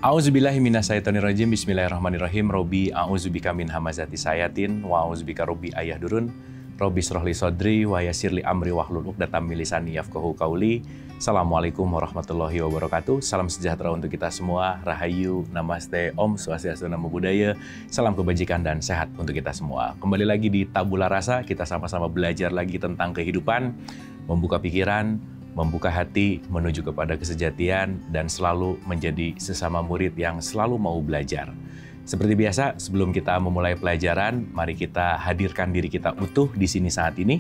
A'udzubillahi minasyaitonirrajim. Bismillahirrahmanirrahim. Robbi a'udzubika min hamazati sayatin wa a'udzubika robbi ayahdurun. Robbi shrahli sodri wa yassirli amri wahlul 'uqdatam min lisani yafqahu qauli. Assalamualaikum warahmatullahi wabarakatuh. Salam sejahtera untuk kita semua. Rahayu, namaste, om swastiastu, namo buddhaya. Salam kebajikan dan sehat untuk kita semua. Kembali lagi di Tabula Rasa, kita sama-sama belajar lagi tentang kehidupan, membuka pikiran, membuka hati menuju kepada kesejatian, dan selalu menjadi sesama murid yang selalu mau belajar. Seperti biasa, sebelum kita memulai pelajaran, mari kita hadirkan diri kita utuh di sini saat ini.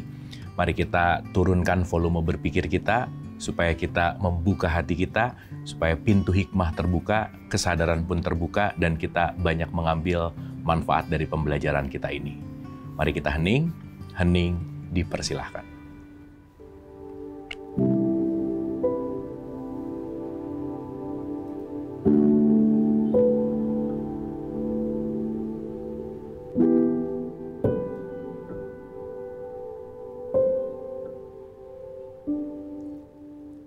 Mari kita turunkan volume berpikir kita, supaya kita membuka hati kita, supaya pintu hikmah terbuka, kesadaran pun terbuka, dan kita banyak mengambil manfaat dari pembelajaran kita ini. Mari kita hening, dipersilahkan.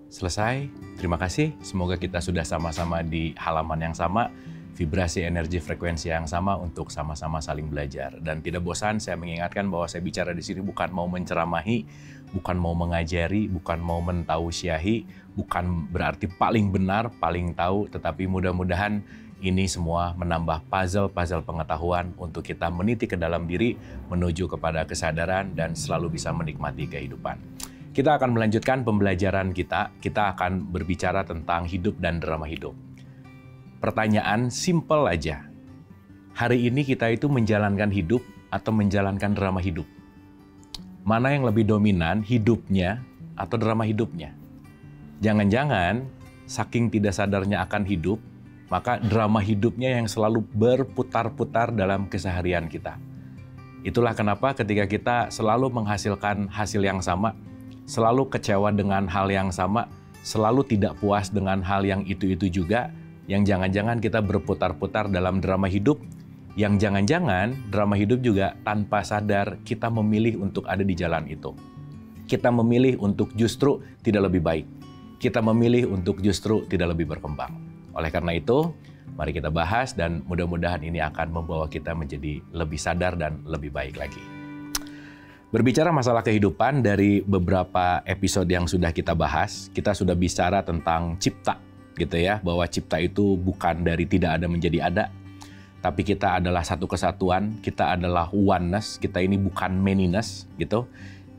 Selesai, terima kasih. Semoga kita sudah sama-sama di halaman yang sama, vibrasi energi frekuensi yang sama untuk sama-sama saling belajar. Dan tidak bosan, saya mengingatkan bahwa saya bicara di sini bukan mau menceramahi, bukan mau mengajari, bukan mau mentausiahi, bukan berarti paling benar, paling tahu, tetapi mudah-mudahan ini semua menambah puzzle-puzzle pengetahuan untuk kita meniti ke dalam diri, menuju kepada kesadaran dan selalu bisa menikmati kehidupan. Kita akan melanjutkan pembelajaran kita. Kita akan berbicara tentang hidup dan drama hidup. Pertanyaan simple aja. Hari ini kita itu menjalankan hidup atau menjalankan drama hidup? Mana yang lebih dominan, hidupnya atau drama hidupnya? Jangan-jangan saking tidak sadarnya akan hidup, maka drama hidupnya yang selalu berputar-putar dalam keseharian kita. Itulah kenapa ketika kita selalu menghasilkan hasil yang sama, selalu kecewa dengan hal yang sama, selalu tidak puas dengan hal yang itu-itu juga, yang jangan-jangan kita berputar-putar dalam drama hidup, yang jangan-jangan drama hidup juga tanpa sadar kita memilih untuk ada di jalan itu. Kita memilih untuk justru tidak lebih baik. Kita memilih untuk justru tidak lebih berkembang. Oleh karena itu, mari kita bahas dan mudah-mudahan ini akan membawa kita menjadi lebih sadar dan lebih baik lagi. Berbicara masalah kehidupan, dari beberapa episode yang sudah kita bahas, kita sudah bicara tentang cipta, gitu ya, bahwa cipta itu bukan dari tidak ada menjadi ada, tapi kita adalah satu kesatuan, kita adalah oneness, kita ini bukan manyness, gitu.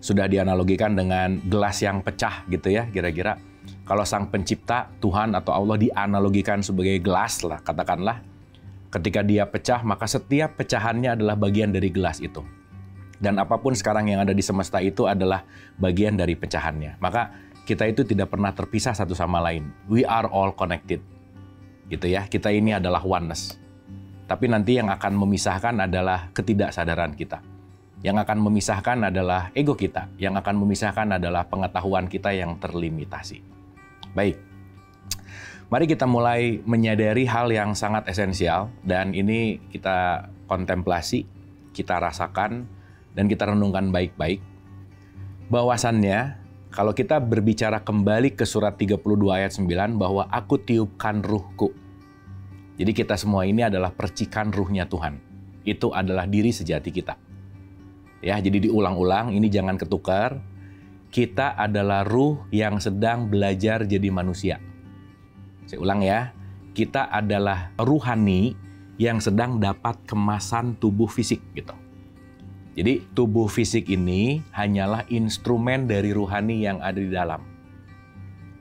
Sudah dianalogikan dengan gelas yang pecah, gitu ya, kira-kira. Kalau sang pencipta, Tuhan atau Allah dianalogikan sebagai gelas lah, katakanlah. Ketika dia pecah, maka setiap pecahannya adalah bagian dari gelas itu. Dan apapun sekarang yang ada di semesta itu adalah bagian dari pecahannya. Maka kita itu tidak pernah terpisah satu sama lain. We are all connected. Gitu ya, kita ini adalah oneness. Tapi nanti yang akan memisahkan adalah ketidaksadaran kita. Yang akan memisahkan adalah ego kita. Yang akan memisahkan adalah pengetahuan kita yang terlimitasi. Baik. Mari kita mulai menyadari hal yang sangat esensial. Dan ini kita kontemplasi, kita rasakan, dan kita renungkan baik-baik, bahwasannya kalau kita berbicara kembali ke surat 32 ayat 9, bahwa aku tiupkan ruhku. Jadi kita semua ini adalah percikan ruhnya Tuhan. Itu adalah diri sejati kita. Ya, jadi diulang-ulang, ini jangan ketukar. Kita adalah ruh yang sedang belajar jadi manusia. Saya ulang ya, kita adalah ruhani yang sedang dapat kemasan tubuh fisik gitu. Jadi tubuh fisik ini hanyalah instrumen dari ruhani yang ada di dalam.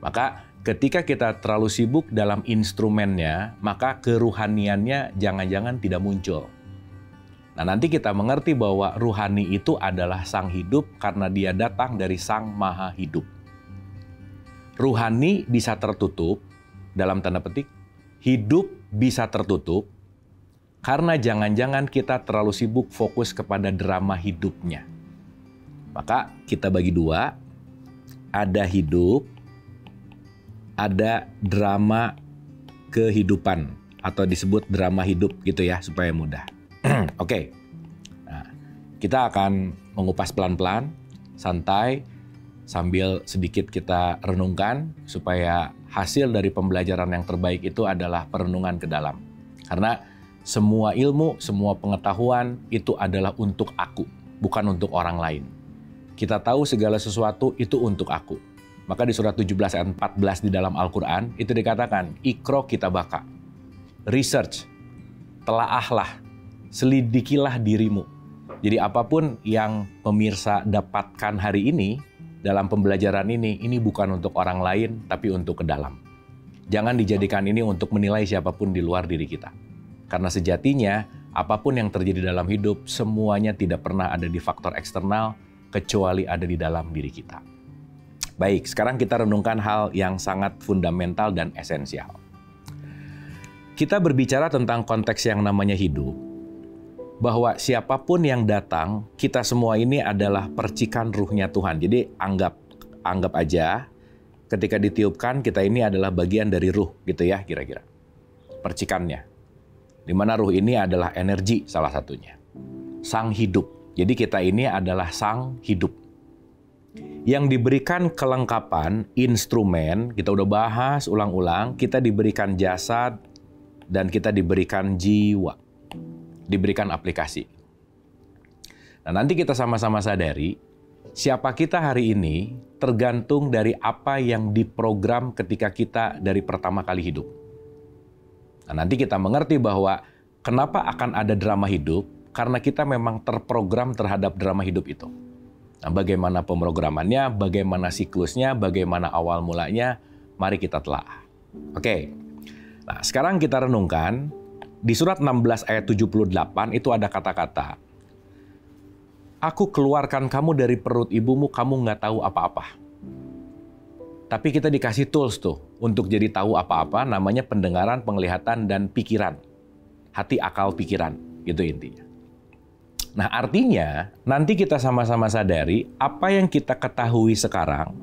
Maka ketika kita terlalu sibuk dalam instrumennya, maka keruhaniannya jangan-jangan tidak muncul. Nah, nanti kita mengerti bahwa ruhani itu adalah sang hidup karena dia datang dari sang maha hidup. Ruhani bisa tertutup, dalam tanda petik, hidup bisa tertutup, karena jangan-jangan kita terlalu sibuk fokus kepada drama hidupnya. Maka kita bagi dua, ada hidup, ada drama kehidupan, atau disebut drama hidup gitu ya, supaya mudah. Oke. Nah, kita akan mengupas pelan-pelan, santai, sambil sedikit kita renungkan supaya hasil dari pembelajaran yang terbaik itu adalah perenungan ke dalam. Karena semua ilmu, semua pengetahuan itu adalah untuk aku, bukan untuk orang lain. Kita tahu segala sesuatu itu untuk aku. Maka di surat 17 ayat 14 di dalam Al-Quran itu dikatakan, Iqra kitabaka, research, telaahlah, selidikilah dirimu. Jadi apapun yang pemirsa dapatkan hari ini, dalam pembelajaran ini bukan untuk orang lain, tapi untuk ke dalam. Jangan dijadikan ini untuk menilai siapapun di luar diri kita. Karena sejatinya, apapun yang terjadi dalam hidup, semuanya tidak pernah ada di faktor eksternal, kecuali ada di dalam diri kita. Baik, sekarang kita renungkan hal yang sangat fundamental dan esensial. Kita berbicara tentang konteks yang namanya hidup, bahwa siapapun yang datang, kita semua ini adalah percikan ruhnya Tuhan. Jadi anggap aja ketika ditiupkan kita ini adalah bagian dari ruh gitu ya kira-kira. Percikannya. Di mana ruh ini adalah energi salah satunya. Sang hidup. Jadi kita ini adalah sang hidup. Yang diberikan kelengkapan, instrumen, kita udah bahas ulang-ulang, kita diberikan jasad dan kita diberikan jiwa. Diberikan aplikasi. Nah, nanti kita sama-sama sadari, siapa kita hari ini tergantung dari apa yang diprogram ketika kita dari pertama kali hidup. Nah, nanti kita mengerti bahwa kenapa akan ada drama hidup, karena kita memang terprogram terhadap drama hidup itu. Nah, bagaimana pemrogramannya, bagaimana siklusnya, bagaimana awal mulanya, mari kita telah. Oke, nah sekarang kita renungkan, di surat 16 ayat 78 itu ada kata-kata, Aku keluarkan kamu dari perut ibumu, kamu nggak tahu apa-apa. Tapi kita dikasih tools tuh untuk jadi tahu apa-apa, namanya pendengaran, penglihatan, dan pikiran. Hati, akal, pikiran, gitu intinya. Nah artinya, nanti kita sama-sama sadari apa yang kita ketahui sekarang,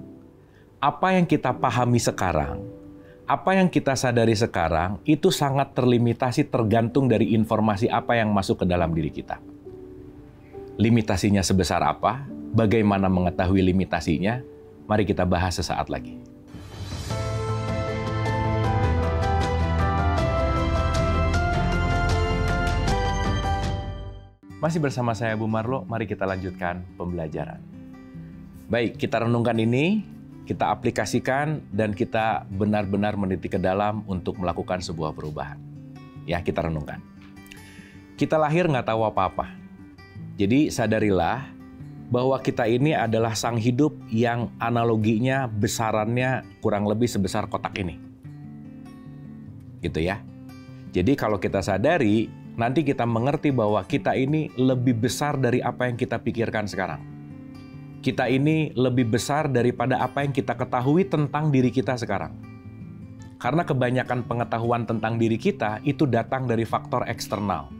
apa yang kita pahami sekarang, apa yang kita sadari sekarang itu sangat terlimitasi tergantung dari informasi apa yang masuk ke dalam diri kita. Limitasinya sebesar apa? Bagaimana mengetahui limitasinya? Mari kita bahas sesaat lagi. Masih bersama saya Bu Marlo, mari kita lanjutkan pembelajaran. Baik, kita renungkan ini. Kita aplikasikan dan kita benar-benar meniti ke dalam untuk melakukan sebuah perubahan. Ya, kita renungkan. Kita lahir nggak tahu apa-apa. Jadi sadarilah bahwa kita ini adalah sang hidup yang analoginya besarannya kurang lebih sebesar kotak ini. Gitu ya. Jadi kalau kita sadari, nanti kita mengerti bahwa kita ini lebih besar dari apa yang kita pikirkan sekarang. Kita ini lebih besar daripada apa yang kita ketahui tentang diri kita sekarang. Karena kebanyakan pengetahuan tentang diri kita itu datang dari faktor eksternal.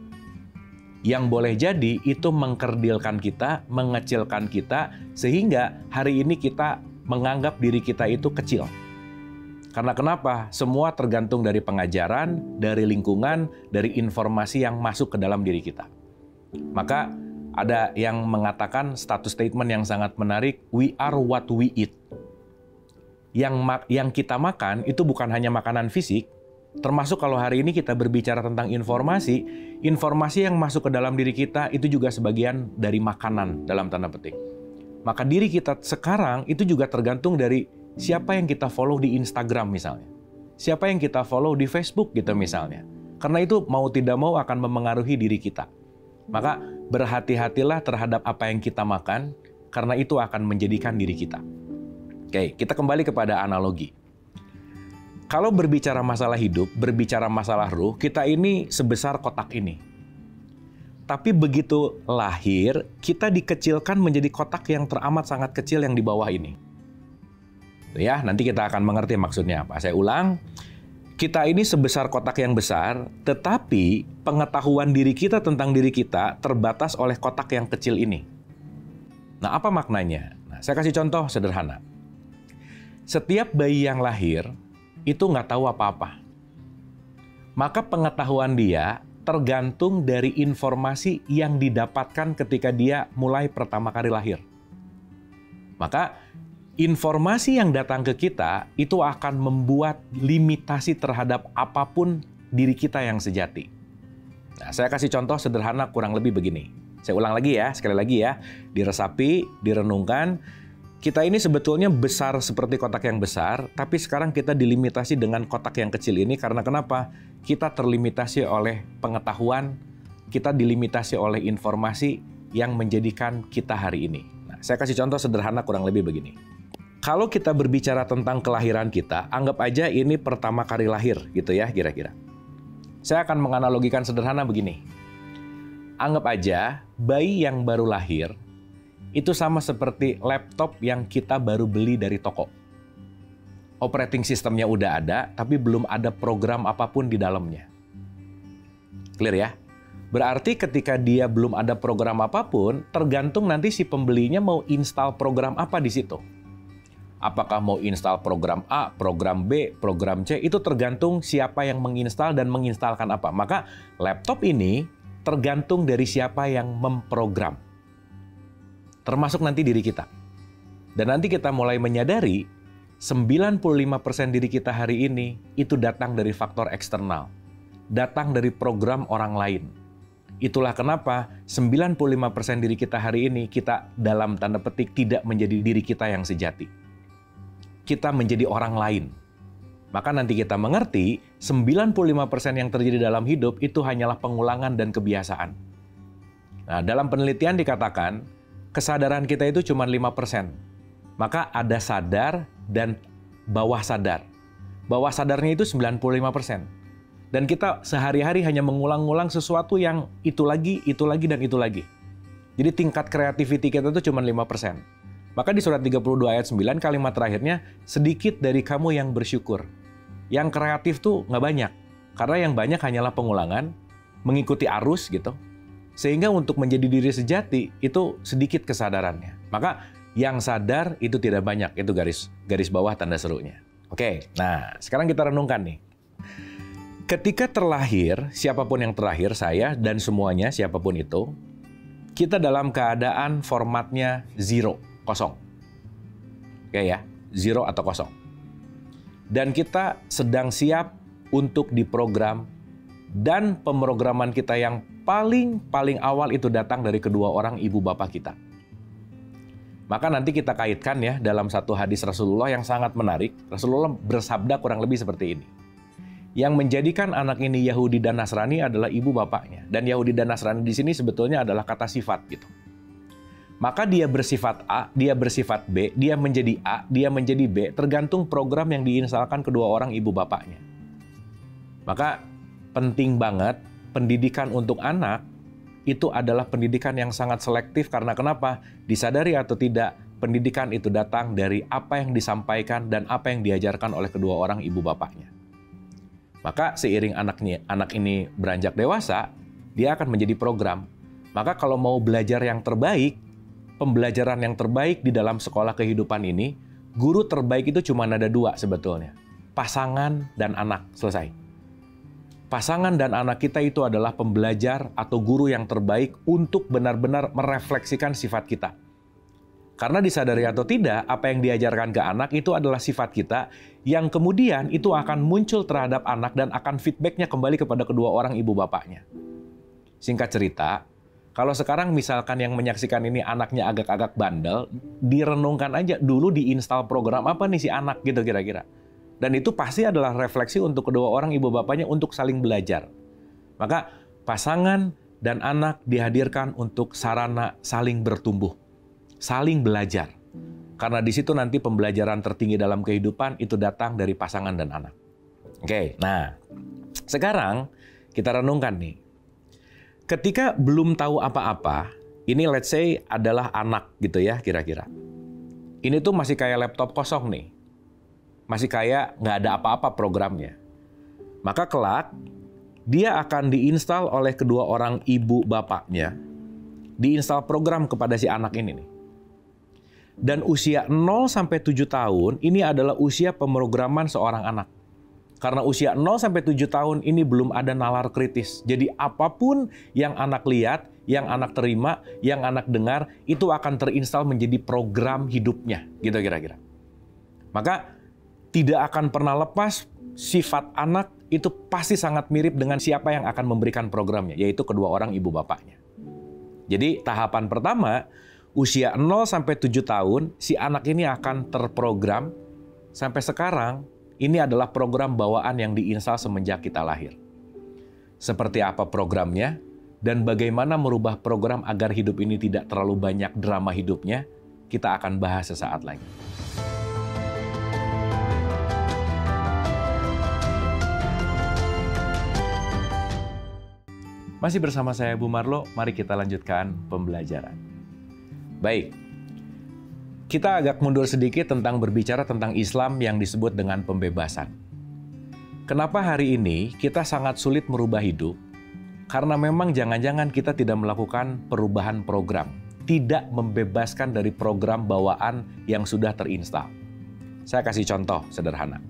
Yang boleh jadi itu mengkerdilkan kita, mengecilkan kita, sehingga hari ini kita menganggap diri kita itu kecil. Karena kenapa? Semua tergantung dari pengajaran, dari lingkungan, dari informasi yang masuk ke dalam diri kita. Maka ada yang mengatakan status statement yang sangat menarik, we are what we eat. Yang kita makan itu bukan hanya makanan fisik, termasuk kalau hari ini kita berbicara tentang informasi, informasi yang masuk ke dalam diri kita itu juga sebagian dari makanan dalam tanda petik. Maka diri kita sekarang itu juga tergantung dari siapa yang kita follow di Instagram misalnya. Siapa yang kita follow di Facebook gitu misalnya. Karena itu mau tidak mau akan memengaruhi diri kita. Maka berhati-hatilah terhadap apa yang kita makan, karena itu akan menjadikan diri kita. Oke, kita kembali kepada analogi. Kalau berbicara masalah hidup, berbicara masalah ruh, kita ini sebesar kotak ini. Tapi begitu lahir, kita dikecilkan menjadi kotak yang teramat sangat kecil yang di bawah ini. Ya, nanti kita akan mengerti maksudnya apa. Saya ulang. Kita ini sebesar kotak yang besar, tetapi pengetahuan diri kita tentang diri kita terbatas oleh kotak yang kecil ini. Nah, apa maknanya? Nah, saya kasih contoh sederhana. Setiap bayi yang lahir, itu nggak tahu apa-apa. Maka pengetahuan dia tergantung dari informasi yang didapatkan ketika dia mulai pertama kali lahir. Maka Informasi yang datang ke kita itu akan membuat limitasi terhadap apapun diri kita yang sejati. Nah, saya kasih contoh sederhana kurang lebih begini. Saya ulang lagi ya, sekali lagi ya. Diresapi, direnungkan. Kita ini sebetulnya besar seperti kotak yang besar, tapi sekarang kita dilimitasi dengan kotak yang kecil ini karena kenapa? Kita terlimitasi oleh pengetahuan, kita dilimitasi oleh informasi yang menjadikan kita hari ini. Nah, saya kasih contoh sederhana kurang lebih begini. Kalau kita berbicara tentang kelahiran kita, anggap aja ini pertama kali lahir gitu ya kira-kira. Saya akan menganalogikan sederhana begini. Anggap aja bayi yang baru lahir itu sama seperti laptop yang kita baru beli dari toko. Operating sistemnya udah ada, tapi belum ada program apapun di dalamnya. Clear ya? Berarti ketika dia belum ada program apapun, tergantung nanti si pembelinya mau install program apa di situ. Apakah mau install program A, program B, program C, itu tergantung siapa yang menginstal dan menginstalkan apa. Maka laptop ini tergantung dari siapa yang memprogram. Termasuk nanti diri kita. Dan nanti kita mulai menyadari 95% diri kita hari ini itu datang dari faktor eksternal. Datang dari program orang lain. Itulah kenapa 95% diri kita hari ini kita dalam tanda petik tidak menjadi diri kita yang sejati. Kita menjadi orang lain. Maka nanti kita mengerti 95% yang terjadi dalam hidup itu hanyalah pengulangan dan kebiasaan. Nah, dalam penelitian dikatakan kesadaran kita itu cuma 5%. Maka ada sadar dan bawah sadar. Bawah sadarnya itu 95%. Dan kita sehari-hari hanya mengulang-ulang sesuatu yang itu lagi, dan itu lagi. Jadi tingkat creativity kita itu cuma 5%. Maka di surat 32 ayat 9 kalimat terakhirnya, sedikit dari kamu yang bersyukur. Yang kreatif tuh nggak banyak. Karena yang banyak hanyalah pengulangan, mengikuti arus gitu. Sehingga untuk menjadi diri sejati itu sedikit kesadarannya. Maka yang sadar itu tidak banyak. Itu garis bawah tanda serunya. Oke, nah sekarang kita renungkan nih. Ketika terlahir, siapapun yang terlahir, saya dan semuanya siapapun itu, kita dalam keadaan formatnya zero. Kosong. Oke ya, zero atau kosong. Dan kita sedang siap untuk diprogram dan pemrograman kita yang paling awal itu datang dari kedua orang ibu bapak kita. Maka nanti kita kaitkan ya dalam satu hadis Rasulullah yang sangat menarik. Rasulullah bersabda kurang lebih seperti ini. Yang menjadikan anak ini Yahudi dan Nasrani adalah ibu bapaknya. Dan Yahudi dan Nasrani di sini sebetulnya adalah kata sifat gitu. Maka dia bersifat A, dia bersifat B, dia menjadi A, dia menjadi B, tergantung program yang diinstalkan kedua orang ibu bapaknya. Maka penting banget pendidikan untuk anak itu adalah pendidikan yang sangat selektif karena kenapa? Disadari atau tidak, pendidikan itu datang dari apa yang disampaikan dan apa yang diajarkan oleh kedua orang ibu bapaknya. Maka seiring anak ini beranjak dewasa, dia akan menjadi program. Maka kalau mau belajar yang terbaik, pembelajaran yang terbaik di dalam sekolah kehidupan ini, guru terbaik itu cuma ada dua sebetulnya. Pasangan dan anak, selesai. Pasangan dan anak kita itu adalah pembelajar atau guru yang terbaik untuk benar-benar merefleksikan sifat kita. Karena disadari atau tidak, apa yang diajarkan ke anak itu adalah sifat kita yang kemudian itu akan muncul terhadap anak dan akan feedbacknya kembali kepada kedua orang ibu bapaknya. Singkat cerita, kalau sekarang misalkan yang menyaksikan ini anaknya agak-agak bandel, direnungkan aja dulu diinstal program apa nih si anak gitu kira-kira. Dan itu pasti adalah refleksi untuk kedua orang ibu bapaknya untuk saling belajar. Maka pasangan dan anak dihadirkan untuk sarana saling bertumbuh, saling belajar. Karena di situ nanti pembelajaran tertinggi dalam kehidupan itu datang dari pasangan dan anak. Oke, nah sekarang kita renungkan nih. Ketika belum tahu apa-apa, ini let's say adalah anak gitu ya kira-kira. Ini tuh masih kayak laptop kosong nih. Masih kayak nggak ada apa-apa programnya. Maka kelak, dia akan diinstal oleh kedua orang ibu bapaknya. Diinstal program kepada si anak ini nih. Dan usia 0-7 tahun ini adalah usia pemrograman seorang anak. Karena usia 0-7 tahun ini belum ada nalar kritis. Jadi apapun yang anak lihat, yang anak terima, yang anak dengar, itu akan terinstal menjadi program hidupnya. Gitu kira-kira. Maka tidak akan pernah lepas sifat anak itu pasti sangat mirip dengan siapa yang akan memberikan programnya, yaitu kedua orang ibu bapaknya. Jadi tahapan pertama, usia 0 sampai 7 tahun, si anak ini akan terprogram. Sampai sekarang, ini adalah program bawaan yang diinstal semenjak kita lahir. Seperti apa programnya, dan bagaimana merubah program agar hidup ini tidak terlalu banyak drama hidupnya, kita akan bahas sesaat lagi. Masih bersama saya Bu Marlo, mari kita lanjutkan pembelajaran. Baik, kita agak mundur sedikit tentang berbicara tentang Islam yang disebut dengan pembebasan. Kenapa hari ini kita sangat sulit merubah hidup? Karena memang jangan-jangan kita tidak melakukan perubahan program, tidak membebaskan dari program bawaan yang sudah terinstal. Saya kasih contoh sederhana.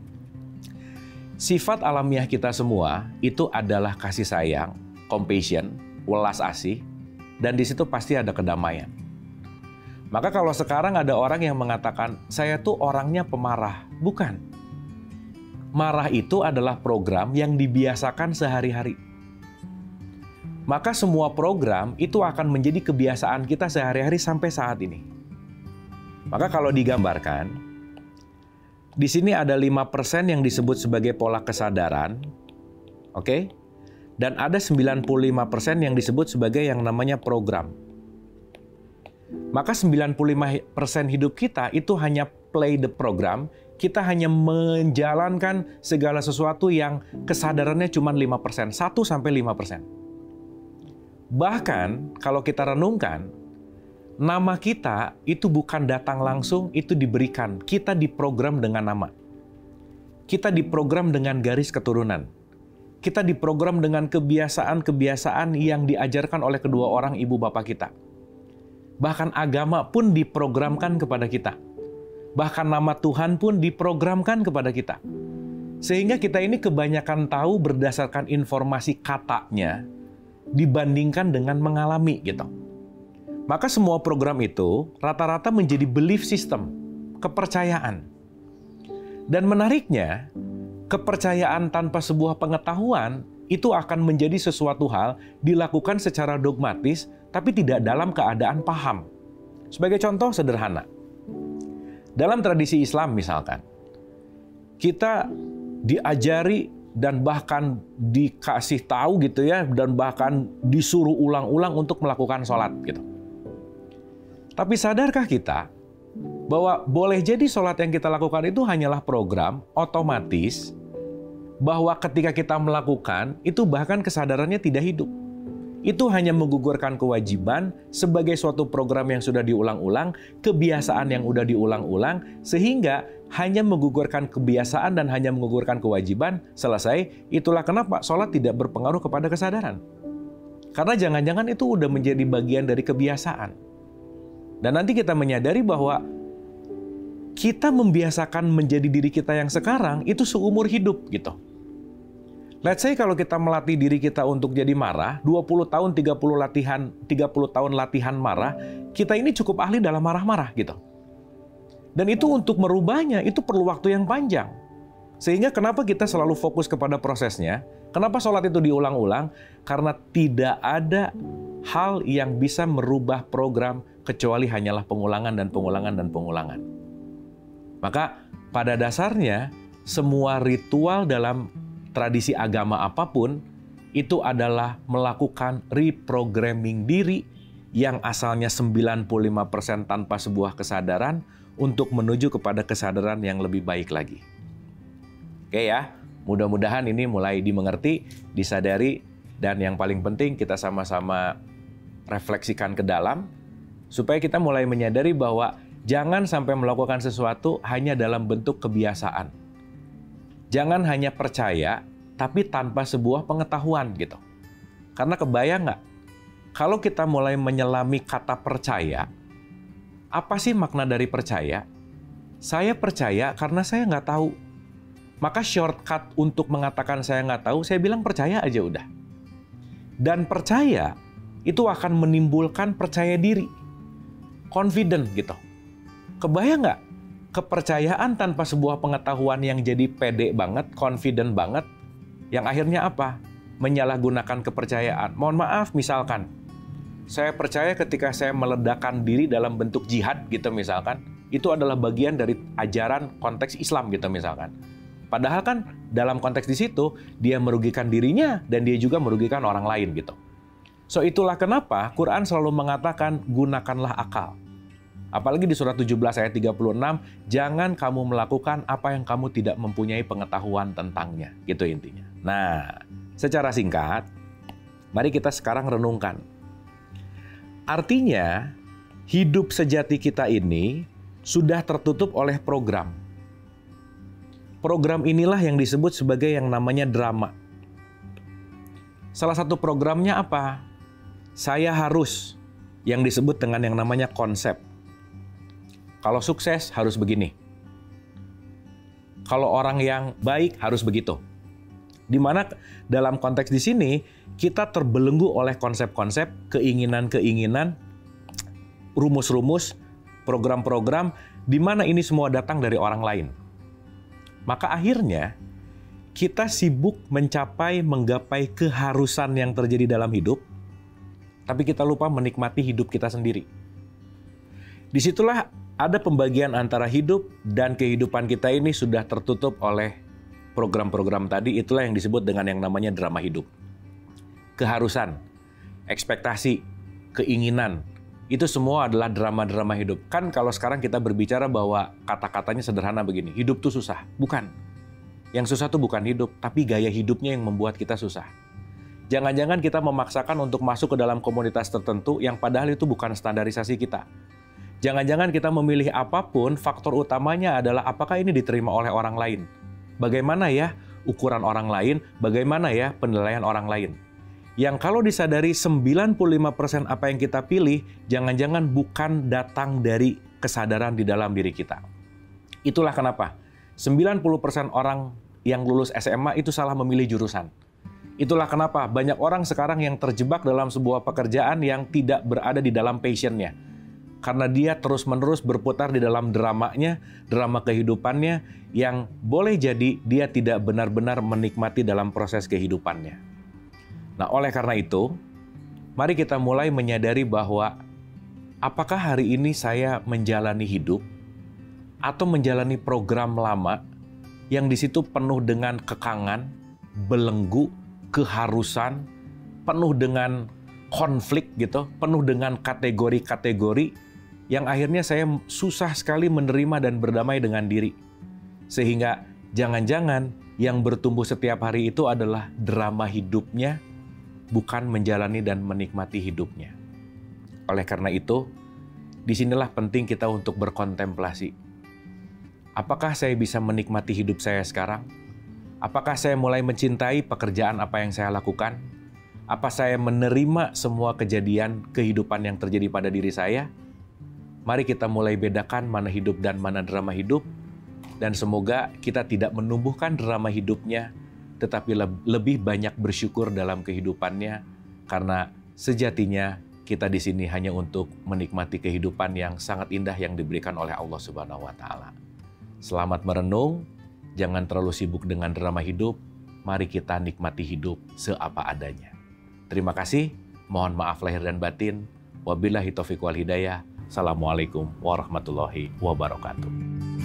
Sifat alamiah kita semua itu adalah kasih sayang, compassion, welas asih, dan di situ pasti ada kedamaian. Maka kalau sekarang ada orang yang mengatakan, saya tuh orangnya pemarah. Bukan. Marah itu adalah program yang dibiasakan sehari-hari. Maka semua program itu akan menjadi kebiasaan kita sehari-hari sampai saat ini. Maka kalau digambarkan, di sini ada 5% yang disebut sebagai pola kesadaran, oke? Dan ada 95% yang disebut sebagai yang namanya program. Maka 95% hidup kita itu hanya play the program, kita hanya menjalankan segala sesuatu yang kesadarannya cuma 5%, 1-5%. Bahkan kalau kita renungkan, nama kita itu bukan datang langsung, itu diberikan. Kita diprogram dengan nama. Kita diprogram dengan garis keturunan. Kita diprogram dengan kebiasaan-kebiasaan yang diajarkan oleh kedua orang ibu bapak kita. Bahkan agama pun diprogramkan kepada kita. Bahkan nama Tuhan pun diprogramkan kepada kita. Sehingga kita ini kebanyakan tahu berdasarkan informasi katanya dibandingkan dengan mengalami gitu. Maka semua program itu rata-rata menjadi belief system, kepercayaan. Dan menariknya, kepercayaan tanpa sebuah pengetahuan itu akan menjadi sesuatu hal dilakukan secara dogmatis, tapi tidak dalam keadaan paham. Sebagai contoh sederhana, dalam tradisi Islam misalkan, kita diajari dan bahkan dikasih tahu gitu ya, dan bahkan disuruh ulang-ulang untuk melakukan sholat gitu. Tapi sadarkah kita bahwa boleh jadi sholat yang kita lakukan itu hanyalah program otomatis, bahwa ketika kita melakukan, itu bahkan kesadarannya tidak hidup. Itu hanya menggugurkan kewajiban sebagai suatu program yang sudah diulang-ulang, kebiasaan yang sudah diulang-ulang, sehingga hanya menggugurkan kebiasaan dan hanya menggugurkan kewajiban, selesai. Itulah kenapa sholat tidak berpengaruh kepada kesadaran. Karena jangan-jangan itu udah menjadi bagian dari kebiasaan. Dan nanti kita menyadari bahwa kita membiasakan menjadi diri kita yang sekarang itu seumur hidup gitu. Let's say kalau kita melatih diri kita untuk jadi marah, 20 tahun, 30 tahun latihan marah, kita ini cukup ahli dalam marah-marah gitu. Dan itu untuk merubahnya, itu perlu waktu yang panjang. Sehingga kenapa kita selalu fokus kepada prosesnya? Kenapa sholat itu diulang-ulang? Karena tidak ada hal yang bisa merubah program kecuali hanyalah pengulangan dan pengulangan dan pengulangan. Maka pada dasarnya semua ritual dalam tradisi agama apapun itu adalah melakukan reprogramming diri yang asalnya 95% tanpa sebuah kesadaran untuk menuju kepada kesadaran yang lebih baik lagi. Oke ya, mudah-mudahan ini mulai dimengerti, disadari, dan yang paling penting kita sama-sama refleksikan ke dalam supaya kita mulai menyadari bahwa jangan sampai melakukan sesuatu hanya dalam bentuk kebiasaan. Jangan hanya percaya, tapi tanpa sebuah pengetahuan gitu. Karena kebayang nggak? Kalau kita mulai menyelami kata percaya, apa sih makna dari percaya? Saya percaya karena saya nggak tahu. Maka shortcut untuk mengatakan saya nggak tahu, saya bilang percaya aja udah. Dan percaya itu akan menimbulkan percaya diri. Confident gitu. Kebayang nggak? kepercayaan tanpa sebuah pengetahuan yang jadi pede banget, confident banget, yang akhirnya apa? Menyalahgunakan kepercayaan. Mohon maaf, misalkan, saya percaya ketika saya meledakkan diri dalam bentuk jihad gitu misalkan, itu adalah bagian dari ajaran konteks Islam gitu misalkan. Padahal kan dalam konteks di situ, dia merugikan dirinya dan dia juga merugikan orang lain gitu. So itulah kenapa Quran selalu mengatakan gunakanlah akal. Apalagi di surat 17 ayat 36, jangan kamu melakukan apa yang kamu tidak mempunyai pengetahuan tentangnya. Gitu intinya. Nah, secara singkat, mari kita sekarang renungkan. Artinya, hidup sejati kita ini sudah tertutup oleh program. Program inilah yang disebut sebagai yang namanya drama. Salah satu programnya apa? Saya harus, yang disebut dengan yang namanya konsep. Kalau sukses harus begini. Kalau orang yang baik harus begitu. Di mana dalam konteks di sini kita terbelenggu oleh konsep-konsep, keinginan-keinginan, rumus-rumus, program-program, di mana ini semua datang dari orang lain. Maka akhirnya kita sibuk menggapai keharusan yang terjadi dalam hidup, tapi kita lupa menikmati hidup kita sendiri. Disitulah ada pembagian antara hidup dan kehidupan kita ini sudah tertutup oleh program-program tadi, itulah yang disebut dengan yang namanya drama hidup. Keharusan, ekspektasi, keinginan, itu semua adalah drama-drama hidup. Kan kalau sekarang kita berbicara bahwa kata-katanya sederhana begini, hidup tuh susah. Bukan. Yang susah tuh bukan hidup, tapi gaya hidupnya yang membuat kita susah. Jangan-jangan kita memaksakan untuk masuk ke dalam komunitas tertentu yang padahal itu bukan standarisasi kita. Jangan-jangan kita memilih apapun, faktor utamanya adalah apakah ini diterima oleh orang lain. Bagaimana ya ukuran orang lain, bagaimana ya penilaian orang lain. Yang kalau disadari 95% apa yang kita pilih, jangan-jangan bukan datang dari kesadaran di dalam diri kita. Itulah kenapa 90% orang yang lulus SMA itu salah memilih jurusan. Itulah kenapa banyak orang sekarang yang terjebak dalam sebuah pekerjaan yang tidak berada di dalam passion-nya. Karena dia terus-menerus berputar di dalam dramanya, drama kehidupannya, yang boleh jadi dia tidak benar-benar menikmati dalam proses kehidupannya. Nah, oleh karena itu, mari kita mulai menyadari bahwa apakah hari ini saya menjalani hidup atau menjalani program lama yang di situ penuh dengan kekangan, belenggu, keharusan, penuh dengan konflik gitu, penuh dengan kategori-kategori yang akhirnya saya susah sekali menerima dan berdamai dengan diri. Sehingga jangan-jangan yang bertumbuh setiap hari itu adalah drama hidupnya, bukan menjalani dan menikmati hidupnya. Oleh karena itu, disinilah penting kita untuk berkontemplasi. Apakah saya bisa menikmati hidup saya sekarang? Apakah saya mulai mencintai pekerjaan apa yang saya lakukan? Apa saya menerima semua kejadian kehidupan yang terjadi pada diri saya? Mari kita mulai bedakan mana hidup dan mana drama hidup. Dan semoga kita tidak menumbuhkan drama hidupnya, tetapi lebih banyak bersyukur dalam kehidupannya. Karena sejatinya kita di sini hanya untuk menikmati kehidupan yang sangat indah yang diberikan oleh Allah Subhanahu wa Ta'ala. Selamat merenung. Jangan terlalu sibuk dengan drama hidup, mari kita nikmati hidup seapa adanya. Terima kasih, mohon maaf lahir dan batin. Wabillahi taufiq wal hidayah. Assalamualaikum warahmatullahi wabarakatuh.